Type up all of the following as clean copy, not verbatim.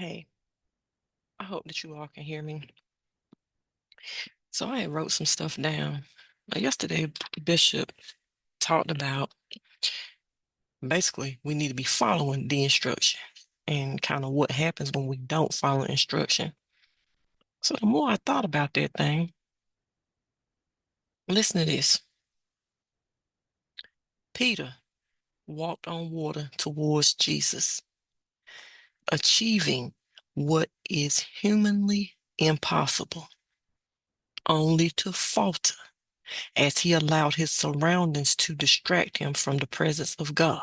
Hey, I hope that you all can hear me. So I had wrote some stuff down. Yesterday, Bishop talked about basically we need to be following the instruction and kind of what happens when we don't follow instruction. So the more I thought about that thing, listen to this. Peter walked on water towards Jesus, achieving what is humanly impossible, only to falter as he allowed his surroundings to distract him from the presence of God.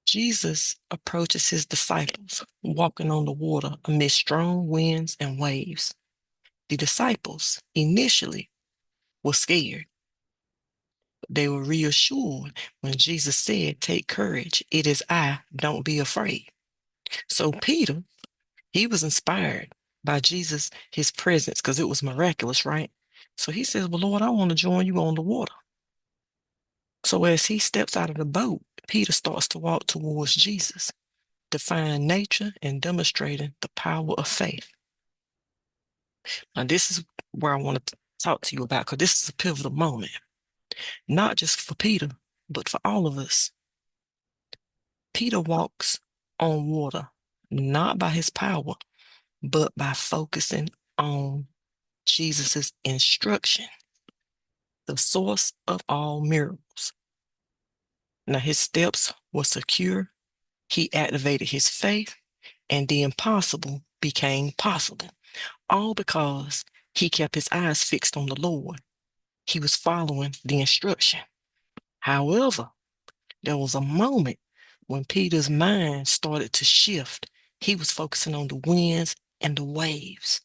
Jesus approaches his disciples, walking on the water amid strong winds and waves. The disciples initially were scared, but they were reassured when Jesus said, "Take courage, it is I, don't be afraid." So Peter, he was inspired by Jesus, his presence, because it was miraculous, right? So he says, "Well, Lord, I want to join you on the water." So as he steps out of the boat, Peter starts to walk towards Jesus, defying nature and demonstrating the power of faith. Now, this is where I want to talk to you about, because this is a pivotal moment, not just for Peter, but for all of us. Peter walks on water, not by his power, but by focusing on Jesus's instruction, the source of all miracles. Now, his steps were secure. He activated his faith, and the impossible became possible, all because he kept his eyes fixed on the Lord. He was following the instruction. However, there was a moment when Peter's mind started to shift. He was focusing on the winds and the waves.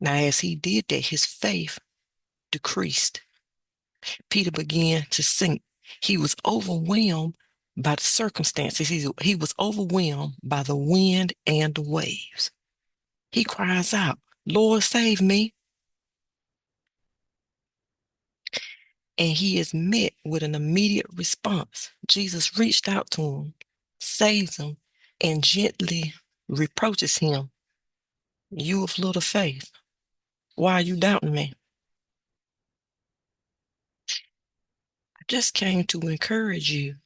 Now, as he did that, his faith decreased. Peter began to sink. He was overwhelmed by the circumstances. He was overwhelmed by the wind and the waves. He cries out, "Lord, save me." And he is met with an immediate response. Jesus reached out to him, saves him, and gently reproaches him. "You of little faith, why are you doubting me?" I just came to encourage you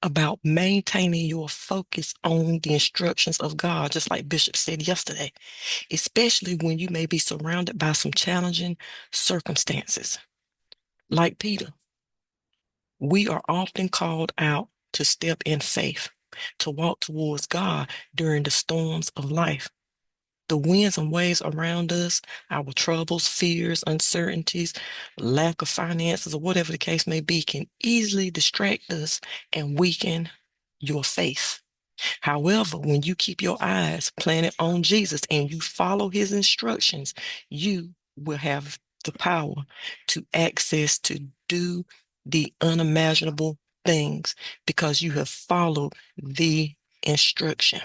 about maintaining your focus on the instructions of God, just like Bishop said yesterday, especially when you may be surrounded by some challenging circumstances. Like Peter, we are often called out to step in faith, to walk towards God during the storms of life. The winds and waves around us, our troubles, fears, uncertainties, lack of finances, or whatever the case may be, can easily distract us and weaken your faith. However, when you keep your eyes planted on Jesus and you follow his instructions, you will have the power to access to do the unimaginable things because you have followed the instruction.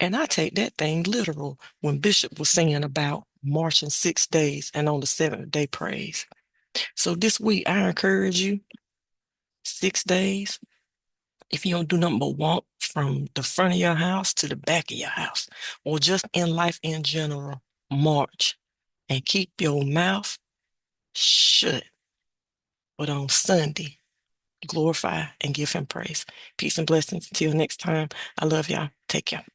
And I take that thing literal when Bishop was saying about marching 6 days and on the seventh day praise. So this week, I encourage you, 6 days, if you don't do nothing but walk from the front of your house to the back of your house, or just in life in general, march and keep your mouth shut. But on Sunday, glorify and give him praise. Peace and blessings. Until next time, I love y'all. Take care.